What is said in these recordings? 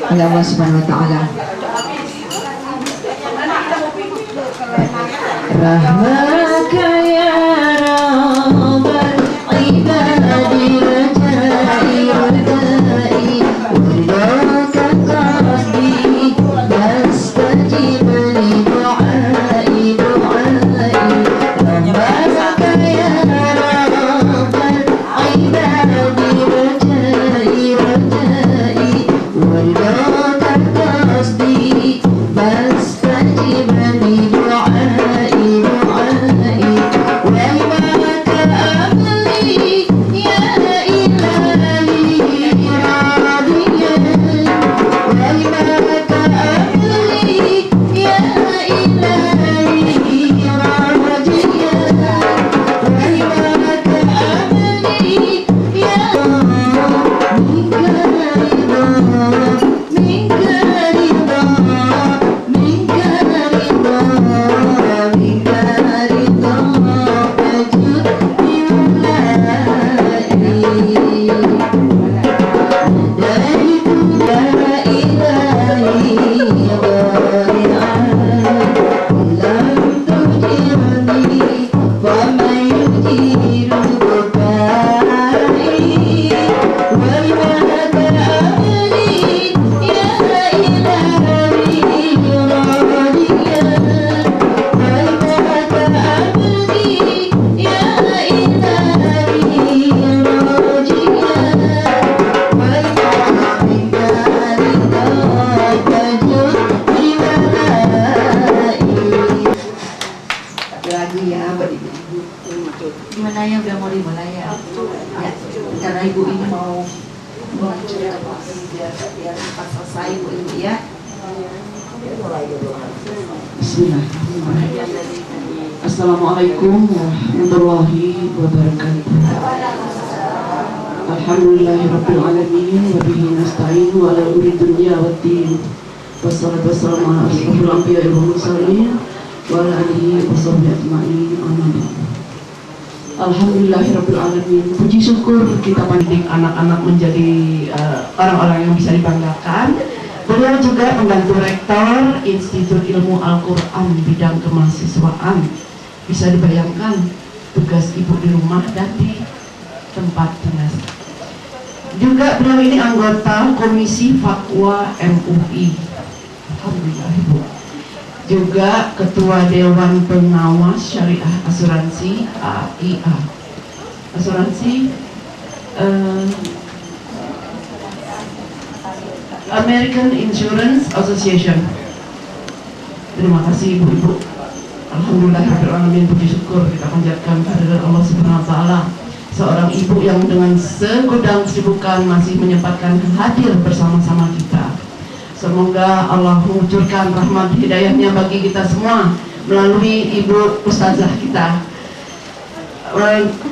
oleh Allah Subhanahu wa taala. Rahmaka ya rabbal ibadi rajai radai ridaka qasdi yastajib li du'ai du'ai. Rahmaka ya rabbal ibadi rajai radai ridaka qasdi yastajib li du'ai gimana ya, udah mau dimulai ya? Ya, karena ibu ini mau melanjutkan biar cepat selesai bu ibu ya. Bismillahirrahmanirrahim. Assalamualaikum warahmatullahi wabarakatuh. Alhamdulillahirabbil alamin wa bihi nasta'in wa ala umuri dunya waddin. Wassalatu wassalamu ala asyrofil anbiya'i wal mursalin wa ala alihi wa sahbihi ajma'in. Amin. Alhamdulillahirabbil alamin. Puji syukur kita mendidik anak-anak menjadi orang-orang yang bisa dibanggakan. Beliau juga pembantu rektor Institut Ilmu Al-Quran bidang kemahasiswaan. Bisa dibayangkan tugas ibu di rumah dan di tempat dinas. Juga beliau ini anggota Komisi Fatwa MUI. Alhamdulillah ibu. Juga Ketua Dewan Pengawas Syariah Asuransi AIA, Asuransi American Insurance Association. Terima kasih ibu-ibu. Alhamdulillahirrahmanirrahim. Puji syukur kita panjatkan kehadirat Allah Subhanahu wa taala. Seorang ibu yang dengan segudang kesibukan masih menyempatkan hadir bersama-sama kita. Semoga Allah mengucurkan rahmat hidayahnya bagi kita semua melalui ibu ustazah kita.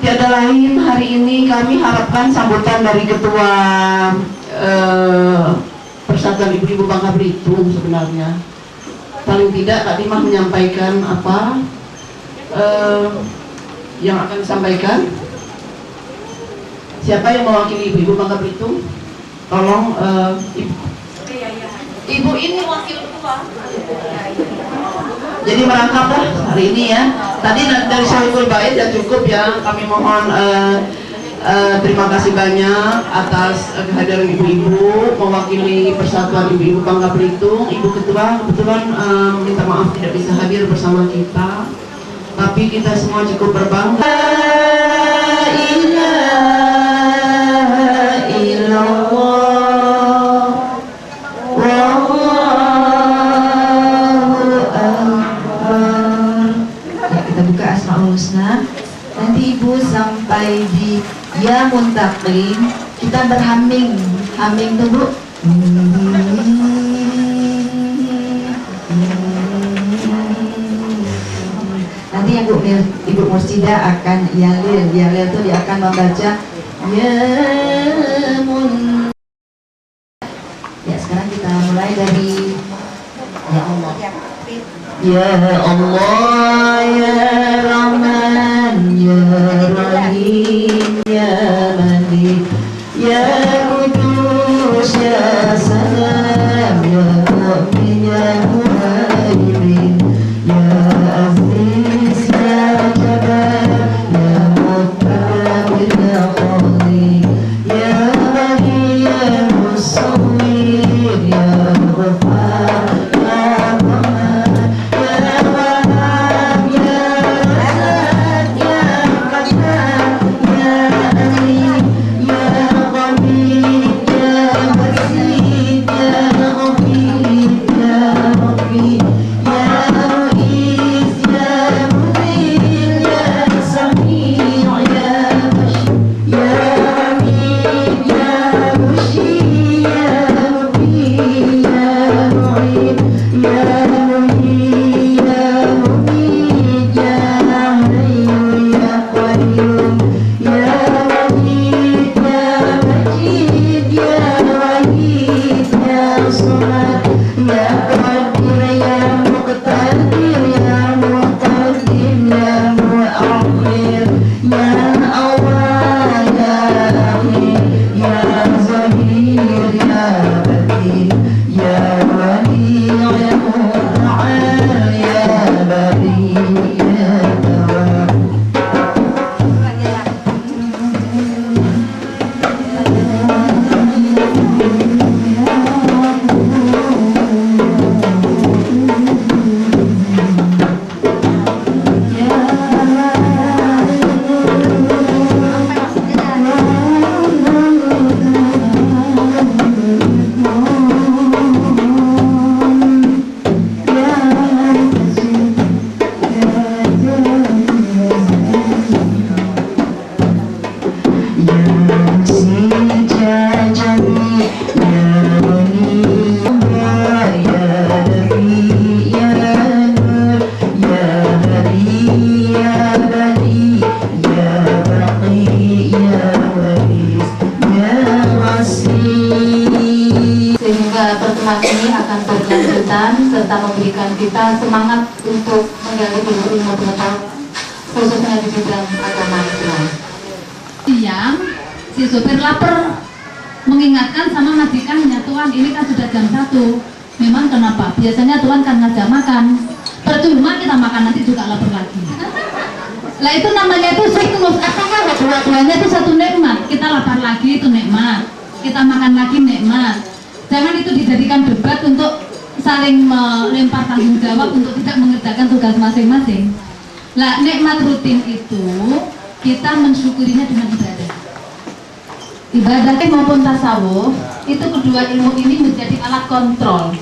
Tiada lain, hari ini kami harapkan sambutan dari Ketua Persatuan Ibu-Ibu Bangka Belitung. Sebenarnya paling tidak Kak Dimah menyampaikan apa yang akan disampaikan. Siapa yang mewakili Ibu-Ibu Bangka Belitung? Tolong Ibu ini wakil ketua. Jadi merangkaplah hari ini ya. Tadi dari Syahikul Bait ya cukup ya. Kami mohon terima kasih banyak atas kehadiran ibu-ibu mewakili Persatuan Ibu-Ibu Bangka Belitung. Ibu Ketua kebetulan minta maaf tidak bisa hadir bersama kita. Tapi kita semua cukup berbangga. La ilaha illallah. Husna. Nanti ibu sampai di ya muntaqim kita berhaming tuh bu. Nanti yang ibu Mursida akan yalil tuh dia akan membaca ya mun. Ya sekarang kita mulai dari ya Allah. Ya Allah ya Rahman ya Rahim ya Malik ya Qudus ya Salam kami akan berkelanjutan serta memberikan kita semangat untuk menggali ilmu pengetahuan khususnya di bidang agama Islam. Siang, si sopir lapar, mengingatkan sama majikannya, Tuan ini kan sudah jam 1. Memang kenapa? Biasanya Tuan kan ngajak makan, percuma kita makan nanti juga lapar lagi. Lah itu namanya itu siklus, apakah dua-duanya itu satu nikmat. Kita lapar lagi itu nikmat, kita makan lagi nikmat. Jangan itu dijadikan debat untuk saling melempar tanggung jawab untuk tidak mengerjakan tugas masing-masing. Lah nikmat rutin itu kita mensyukurinya dengan ibadah. Ibadah maupun tasawuf itu kedua ilmu ini menjadi alat kontrol.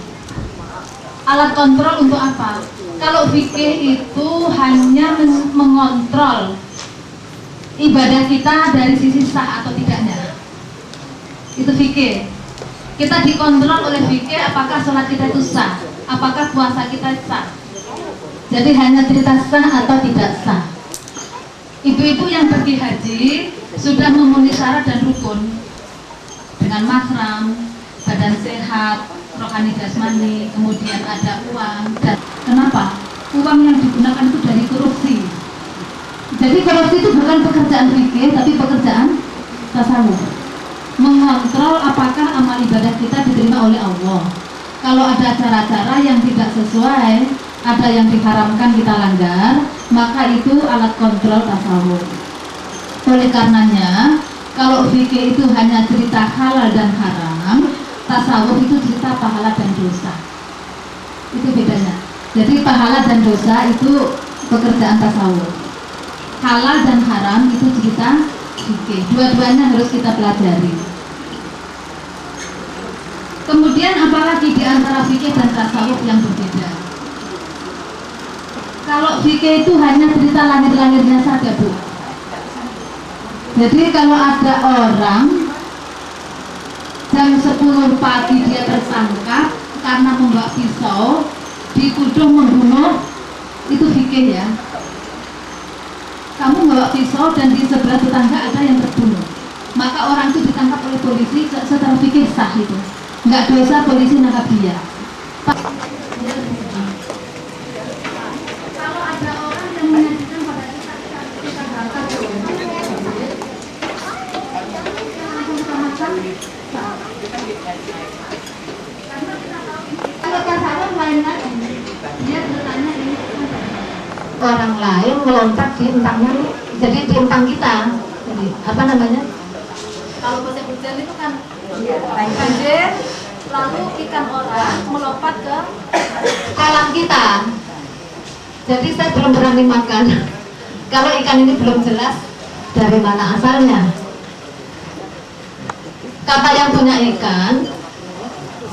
Alat kontrol untuk apa? Kalau fikih itu hanya mengontrol ibadah kita dari sisi sah atau tidaknya. Itu fikih. Kita dikontrol oleh fikih apakah sholat kita itu sah, apakah puasa kita sah. Jadi hanya cerita sah atau tidak sah. Ibu-ibu yang pergi haji sudah memenuhi syarat dan rukun dengan mahram, badan sehat, rohani jasmani, kemudian ada uang. Dan kenapa? Uang yang digunakan itu dari korupsi. Jadi korupsi itu bukan pekerjaan fikih, tapi pekerjaan tasawuf. Mengontrol apakah amal ibadah kita diterima oleh Allah. Kalau ada cara-cara yang tidak sesuai, ada yang diharamkan kita langgar, maka itu alat kontrol tasawuf. Oleh karenanya, kalau fikih itu hanya cerita halal dan haram, tasawuf itu cerita pahala dan dosa. Itu bedanya. Jadi pahala dan dosa itu pekerjaan tasawuf. Halal dan haram itu cerita fikih. Dua-duanya harus kita pelajari. Kemudian apalagi di antara fikih dan tasawuf yang berbeda? Kalau fikih itu hanya cerita lahir-lahirnya saja, Bu. Jadi kalau ada orang jam 10 pagi dia tersangkap karena membawa pisau, dituduh membunuh, itu fikih ya. Kamu membawa pisau dan di sebelah tetangga ada yang terbunuh, maka orang itu ditangkap oleh polisi, secara fikih sah itu. Nggak dosa polisi nangkap dia. Kalau ada orang yang menyajikan pada kita berangkat Orang lain meloncat di entangnya, jadi di entang kita. Jadi apa namanya? Kalau musim hujan itu kan banjir, lalu ikan orang melompat ke Kolam kita. Jadi saya belum berani makan kalau ikan ini belum jelas dari mana asalnya. Kata yang punya ikan,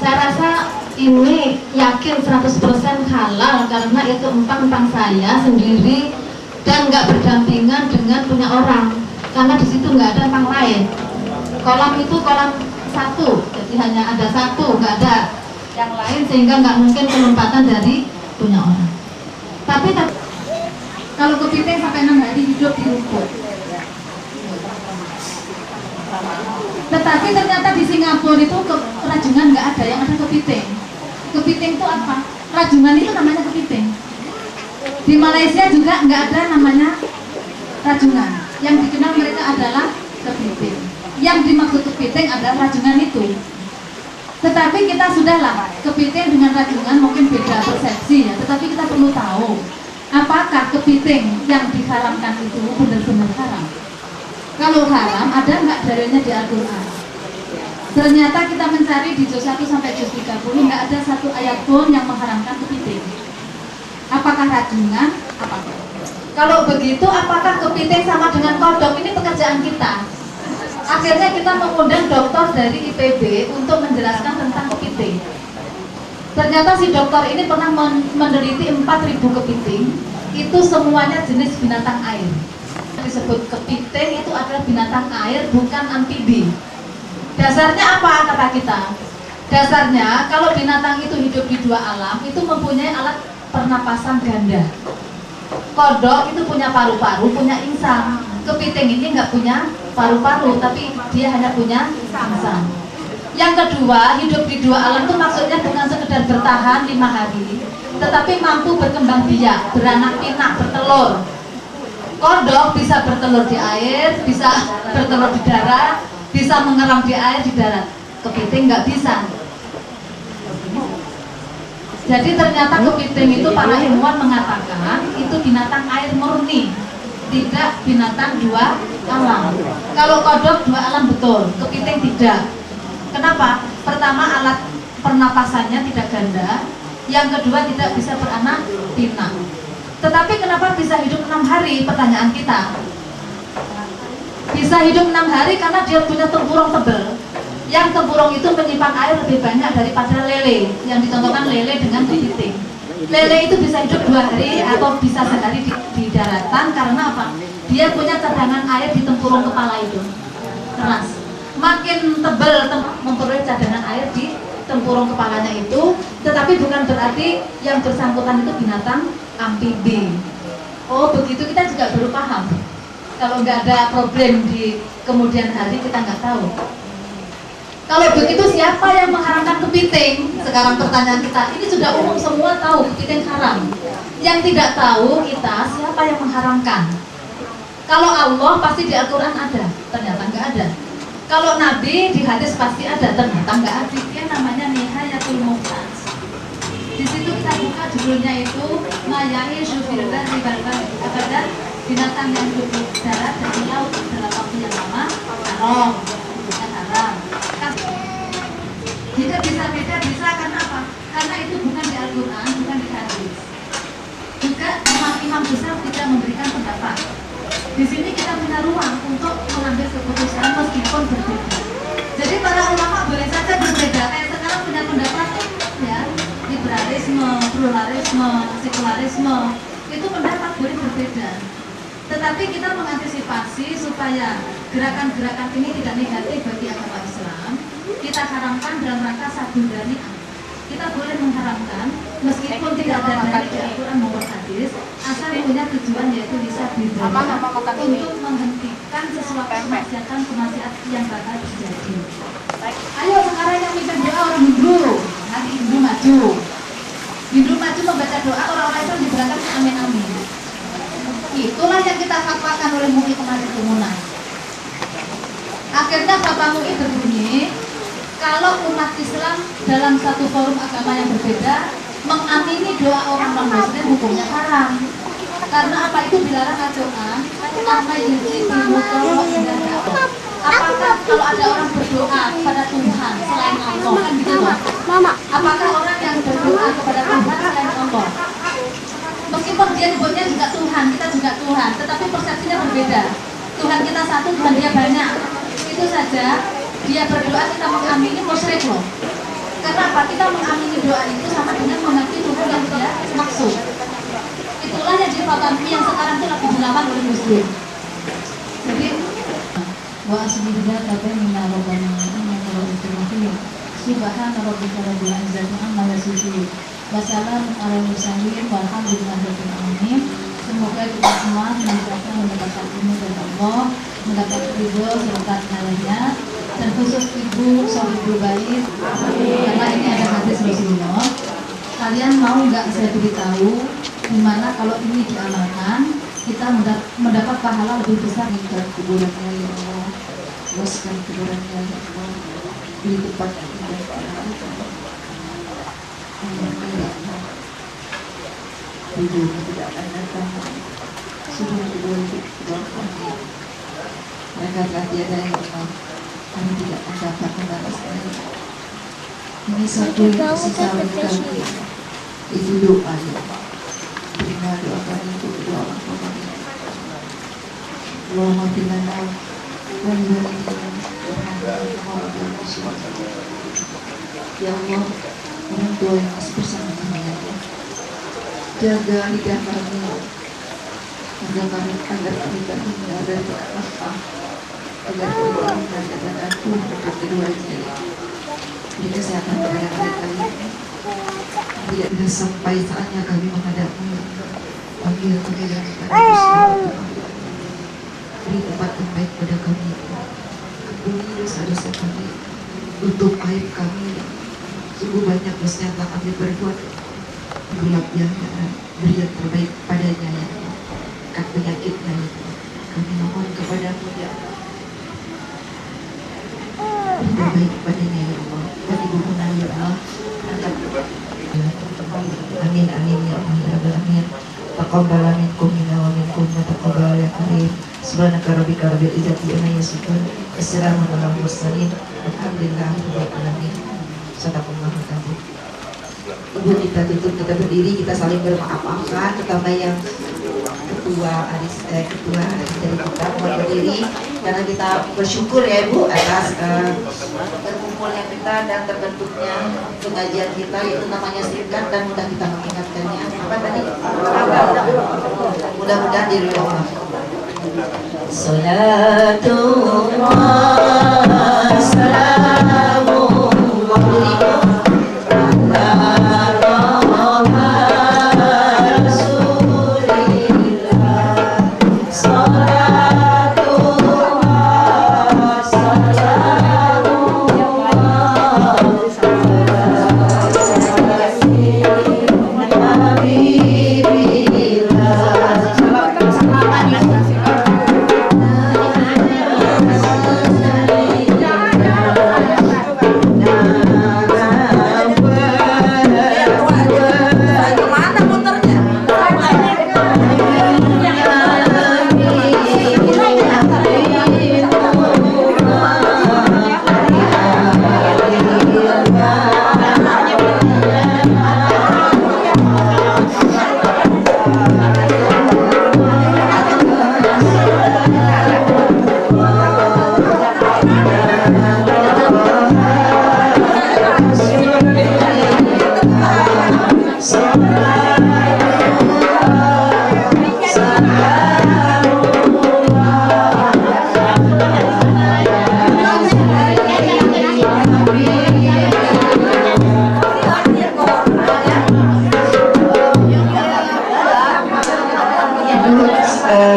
saya rasa ini yakin 100% halal karena itu empang saya sendiri dan nggak berdampingan dengan punya orang, karena di situ nggak ada empang lain. Kolam itu kolam satu, jadi hanya ada satu, nggak ada yang lain, sehingga nggak mungkin penempatan dari punya orang. Tapi kalau kepiting sampai 6 hari hidup di rumput. Tetapi ternyata di Singapura itu rajungan nggak ada, yang ada kepiting. Kepiting itu apa? Rajungan itu namanya kepiting. Di Malaysia juga nggak ada namanya rajungan. Yang dikenal mereka adalah kepiting. Yang dimaksud kepiting adalah rajungan itu. Tetapi kita sudahlah, kepiting dengan rajungan mungkin beda persepsi ya. Tetapi kita perlu tahu, apakah kepiting yang diharamkan itu benar-benar haram? Kalau haram, ada nggak dalilnya di Al-Quran? Ternyata kita mencari di juz 1 sampai juz 30, nggak ada satu ayat pun yang mengharamkan kepiting. Apakah rajungan? Apakah? Kalau begitu, apakah kepiting sama dengan kodok? Ini pekerjaan kita. Akhirnya kita mengundang dokter dari IPB untuk menjelaskan tentang kepiting. Ternyata si dokter ini pernah meneliti 4.000 kepiting. Itu semuanya jenis binatang air. Disebut kepiting itu adalah binatang air, bukan amfibi. Dasarnya apa kata kita? Dasarnya kalau binatang itu hidup di dua alam, itu mempunyai alat pernapasan ganda. Kodok itu punya paru-paru, punya insang. Kepiting ini nggak punya paru-paru, tapi dia hanya punya insang. Yang kedua, hidup di dua alam itu maksudnya bukan sekedar bertahan 5 hari, tetapi mampu berkembang biak, beranak pinak, bertelur. Kodok bisa bertelur di air, bisa bertelur di darat, bisa mengeram di air, di darat. Kepiting nggak bisa. Jadi ternyata kepiting itu para ilmuwan mengatakan itu binatang air murni, tidak binatang dua alam. Kalau kodok dua alam betul, kepiting tidak. Kenapa? Pertama, alat pernapasannya tidak ganda. Yang kedua, tidak bisa beranak pinak. Tetapi kenapa bisa hidup 6 hari? Pertanyaan kita. Bisa hidup 6 hari karena dia punya tempurung tebal. Yang tempurung itu menyimpan air lebih banyak daripada lele. Yang dicontohkan lele dengan kepiting. Lele itu bisa hidup 2 hari atau bisa sehari di daratan. Karena apa? Dia punya cadangan air di tempurung kepala itu. Keras. Makin tebal memperoleh cadangan air di tempurung kepalanya itu, tetapi bukan berarti yang bersangkutan itu binatang amfibi. Oh begitu, kita juga baru paham. Kalau nggak ada problem di kemudian hari kita nggak tahu. Kalau begitu siapa yang mengharamkan kepiting? Sekarang pertanyaan kita, ini sudah umum semua tahu kepiting haram. Yang tidak tahu kita siapa yang mengharamkan. Kalau Allah pasti di Al-Quran ada, ternyata nggak ada. Kalau Nabi di hadis pasti ada, ternyata nggak ada. Dia namanya Nihayatul Muhtaj. Di situ kita buka judulnya itu Mayahi Syufir dan Ribarban Abadan, binatang yang hidup di darat dan di laut dalam waktu yang lama haram, bukan haram. Jika bisa beda bisa karena apa? Karena itu bukan di Al-Quran, bukan di hadis. Juga imam-imam besar tidak memberikan pendapat. Di sini kita punya ruang untuk mengambil keputusan meskipun berbeda. Jadi para ulama boleh saja berbeda. Kayak sekarang punya pendapat ya, liberalisme, pluralisme, sekularisme, itu pendapat boleh berbeda. Tetapi kita mengantisipasi supaya gerakan-gerakan ini tidak negatif bagi agama Islam. Kita haramkan dalam rangka sabundari. Kita boleh mengharamkan meskipun tidak ada dalil di Al-Quran maupun hadis, asal punya tujuan yaitu bisa bid'ah untuk menghentikan sesuatu kemaksiatan yang bakal terjadi. Ayo sekarang yang minta doa orang Hindu, nanti Hindu maju. Hindu maju membaca doa, orang-orang Islam diberangkatkan amin amin. Itulah yang kita fatwakan oleh MUI kemarin kemunan. Akhirnya fatwa MUI berbunyi, kalau umat Islam dalam satu forum agama yang berbeda mengamini doa orang non-muslim hukumnya haram. Karena apa? Itu dilarang acuan karena yuji bilmutono indah dakwah. Apakah kalau ada orang berdoa kepada Tuhan selain Allah, kan gitu loh? Apakah orang yang berdoa kepada Tuhan selain Allah, meskipun dia nyebutnya juga Tuhan, kita juga Tuhan, tetapi persepsinya berbeda. Tuhan kita satu, Tuhan dia banyak. Itu saja dia berdoa kita mengamini musyrik loh. Karena apa? Kita mengamini doa itu sama dengan mengerti hukum yang dia maksud. Itulah yang difatwakan yang sekarang itu lagi dilawan oleh muslim. Jadi wa asbihda kata minna rabbana inna rabbana subhana rabbika rabbil izzati amma yasifun wa salamun alal mursalin walhamdulillahi rabbil alamin. Semoga kita semua mendapatkan ilmu dari Allah, mendapat ridho serta hidayahnya, dan khusus ibu Sohibul Bait, karena ini ada hadis Rasulullah. Kalian mau nggak saya beritahu dimana kalau ini diamalkan kita mendapat pahala lebih besar di kuburannya ya Allah, luaskan kuburannya ya Allah, di tempat yang hidupnya tidak akan datang, sudah kubur doakan mereka telah tiada yang Allah, kami tidak akan dapat membalasnya. Ini satu sisa kami, itu doa ya berilah doa kami untuk doa orang tua kami. Allahumma bilana wa ya Allah, orang tua yang masih bersama kami ya Allah, jaga lidah kami agar kami terhindar dari apa, agar kami terhindar dari aku untuk keduanya. Beri kesehatan kepada mereka ini. Tidak bisa sampai saatnya kami menghadapmu, panggil kepada Gusti. Beri tempat terbaik pada kami. Ampuni dosa-dosa kami. tutup aib kami. Sungguh banyak dosa yang telah kami berbuat. Gelapnya beri yang terbaik padanya ya Allah. Angkat penyakitnya ya Allah. Kami mohon kepadamu ya Allah. Beri terbaik padanya ya Allah. Dan ibu Muna ya Allah. Angkat. Amin amin ya Allah ya Rabbal alamin. Taqabbal minkum minna wa minkum wa taqabbal ya karim. Subhanaka rabbika rabbil izzati amma yasifun. Wassalamun ala mursalin. Alhamdulillahi rabbil alamin. Sadaqallahul azim. Ibu kita tutup, kita berdiri, kita saling bermaaf-maafan, terutama yang ketua dari kita mohon berdiri karena kita bersyukur ya Ibu atas berkumpulnya kita dan terbentuknya pengajian kita, itu namanya singkat dan mudah kita mengingatkannya. Apa tadi? Mudah-mudahan diri Allah. Salatullah salamullah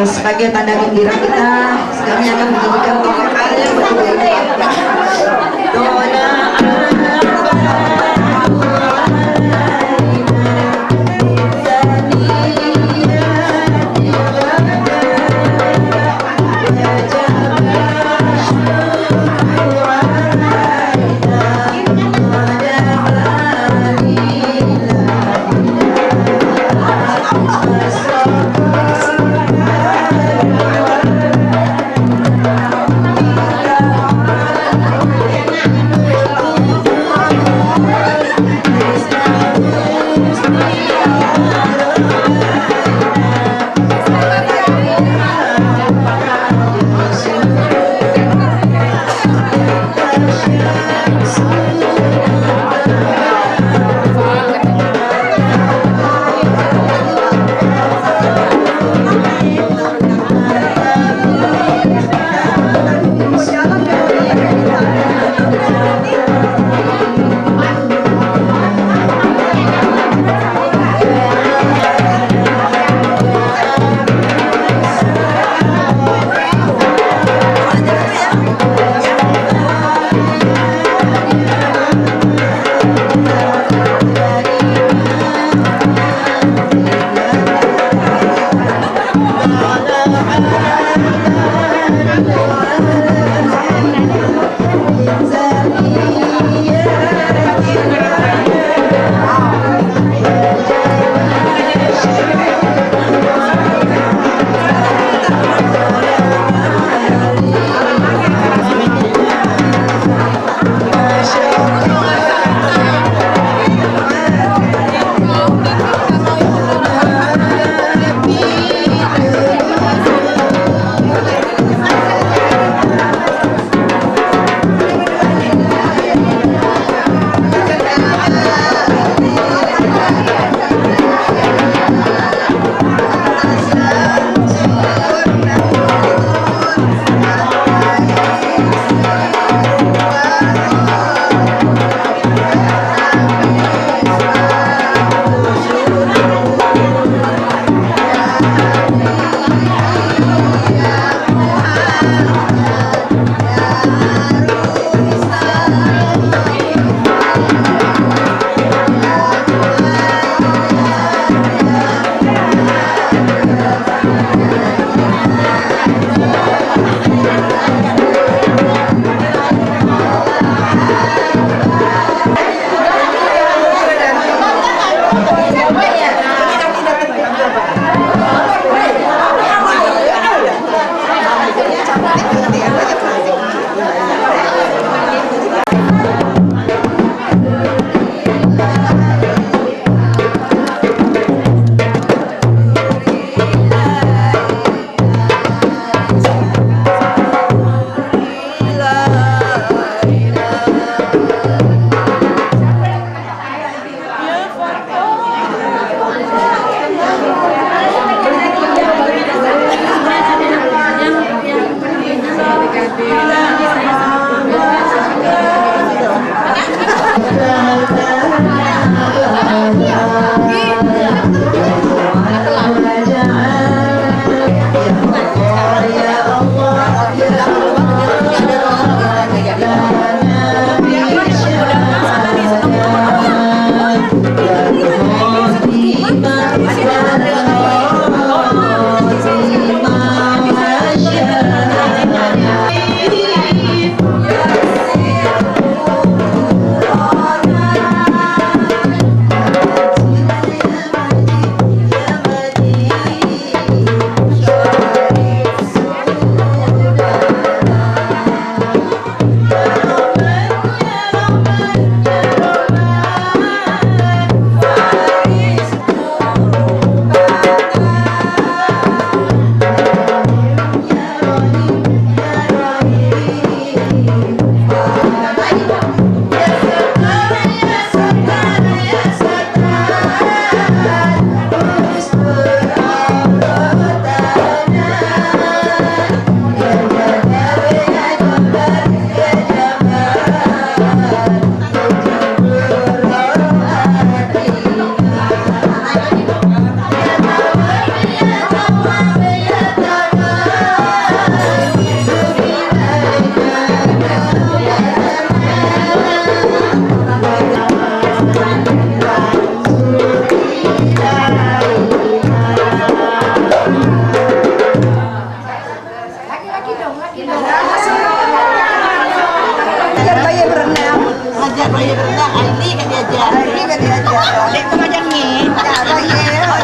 sebagai tanda gembira kita, kami akan menyanyikan doa yang betul.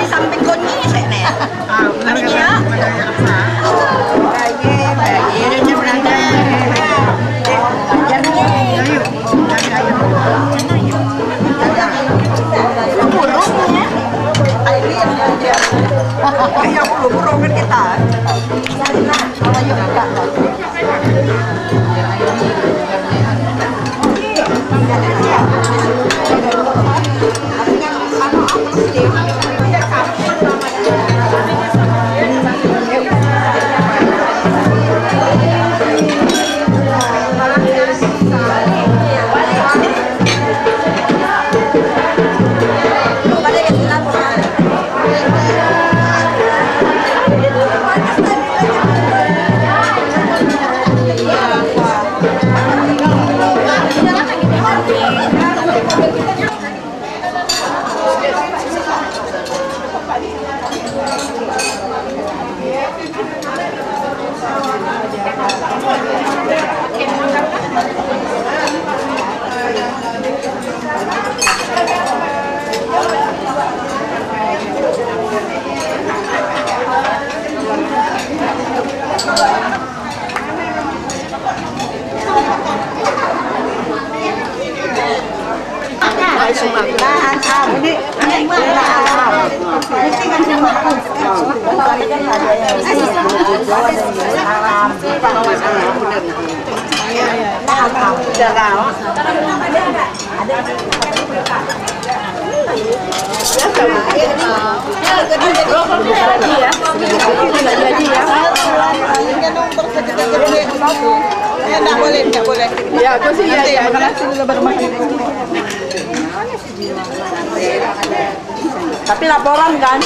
di samping kunyi saya nih. Ayo buru-buru kan kita. Enggak boleh. Ya, aku sih ya, makan dulu baru makan. Tapi laporan kan?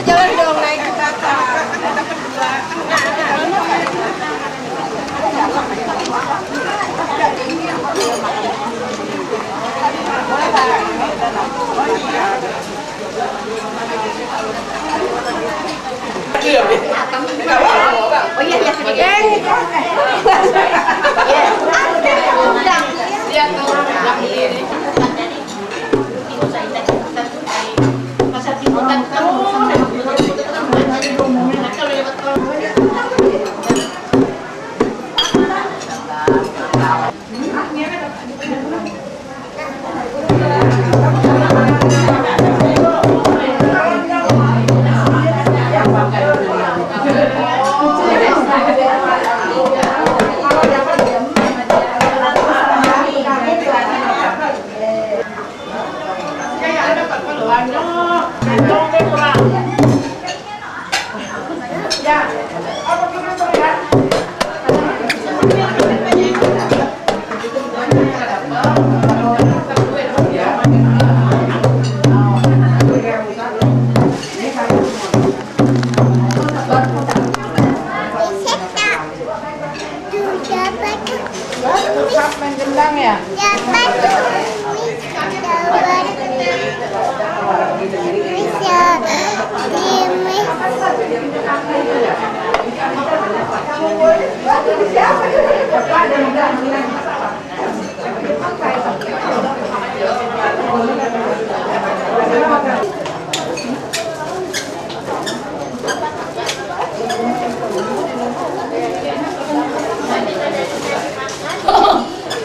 Jalan dong naik ke Oh iya ya sedikit. Lihat tuh yang ini. Pasar Timutan kan Siapa?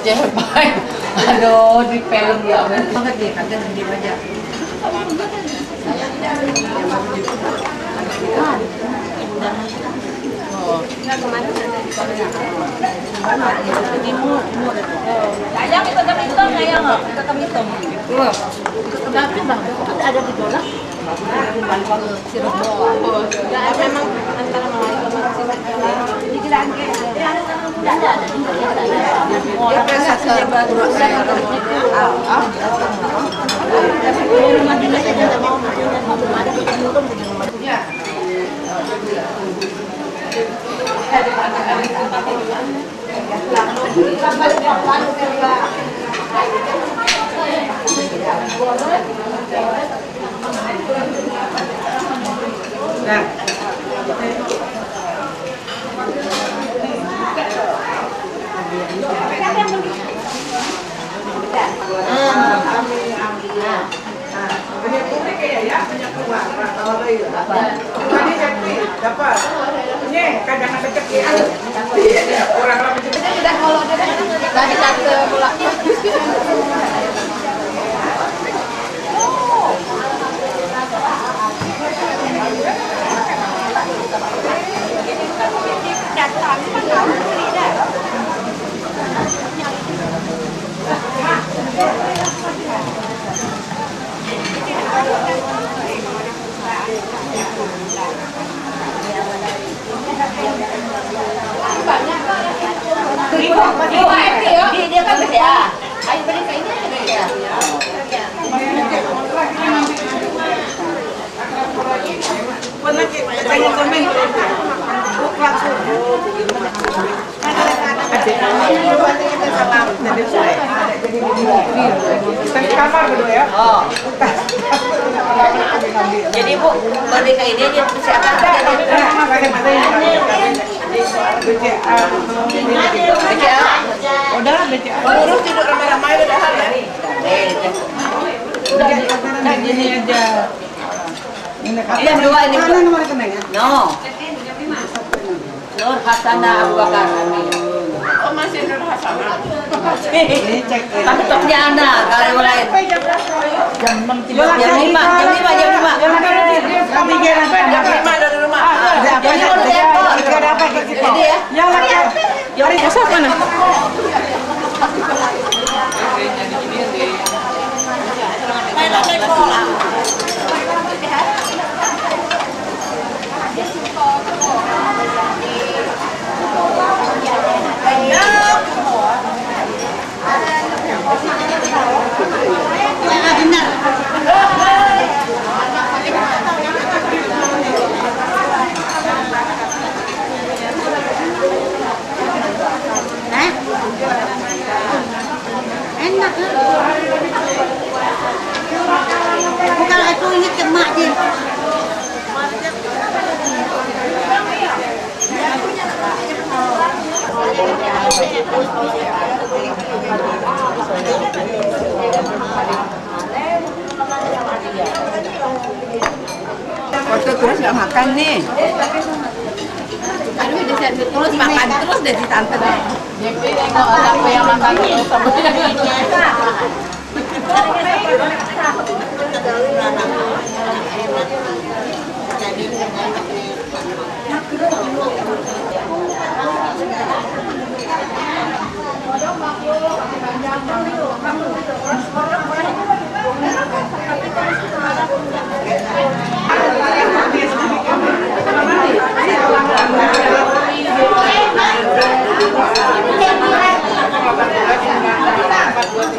Cepet. Aduh, di film ya. Banget dia kata di wajah. Sayang ikut kemitung, sayang ikut kemitung. Tapi bang, ada di dolar. Memang antara dia prestasinya bagus. Dapat. Ini kadang-kadang kekian. Orang lama itu. Udah kalau dia tadi kata pula. Dia kan BCA. Ayo beri ke ini aja BCA. Kamar berdua ya. Oh. Jadi Bu, beri ke ini aja siapa aja. BCA. Udah BCA. Urus tidur ramai-ramai udah hal ya. Udah gini aja. Iya dua ini. Mana nomor rekeningnya? No. Nur Hasanah Abu Bakar. Oh masih Nur Hasanah. Pantoknya anak kalau mulai jam 5 jam 5 dari rumah. Jadi mau telepon. Jadi ya. Yang laki hari besok mana? Main bola. Enak kan? Bukan aku ingat ke mak je. Waktu terus nggak makan nih. Aduh, terus makan terus dari tante nih. Jadi nengok siapa yang makan terus sama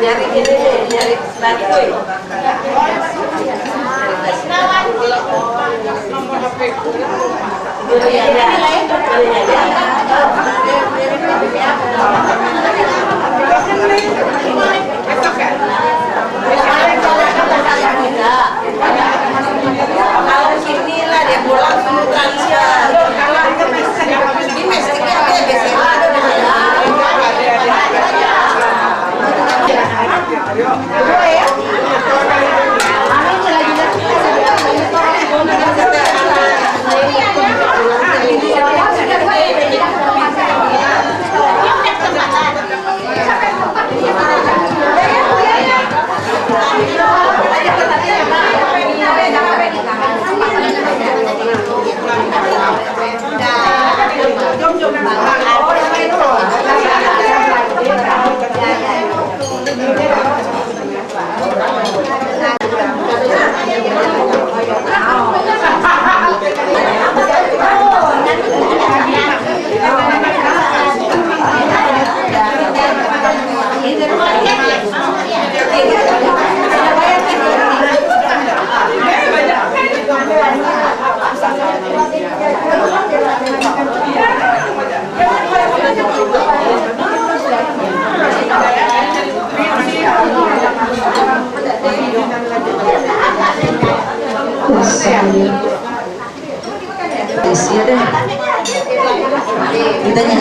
Nyari ini, nyari lagi. Kalau sini lah dia pulang suruh transfer. Di mestiknya ada biasanya ada di sana.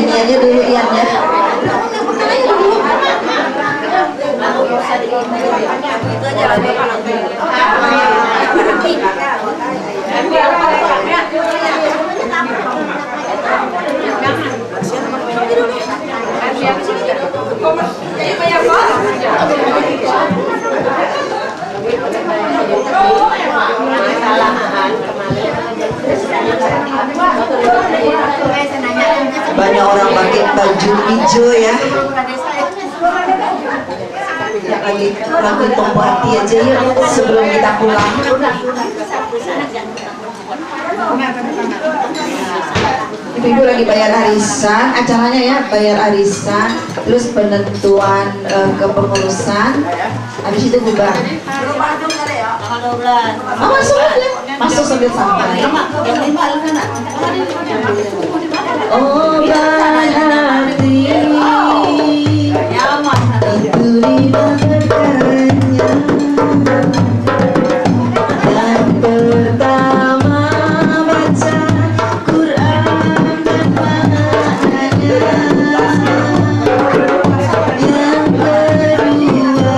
ini aja dulu Ian ya. Banyak orang pakai baju hijau ya. Lagi tombol hati aja ya sebelum kita pulang. Ibu lagi bayar arisan, acaranya ya bayar arisan, terus penentuan kepengurusan, habis itu bubar. Oh, masuk sambil sampai. Oh hati itu lima perkaranya. Yang pertama baca Quran dan maknanya. Yang kedua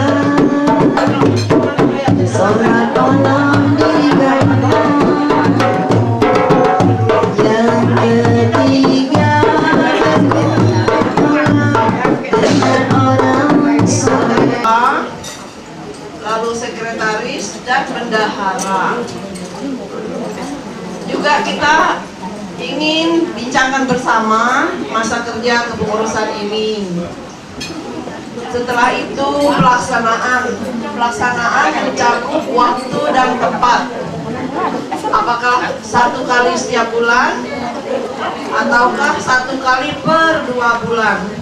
sholat malam di kamar. Yang ketiga dengan orang soleh. Lalu sekretaris dan bendahara. Juga kita ingin bincangkan bersama masa kerja kepengurusan ini. Setelah itu pelaksanaan mencakup waktu dan tempat. Apakah 1 kali setiap bulan ataukah 1 kali per 2 bulan?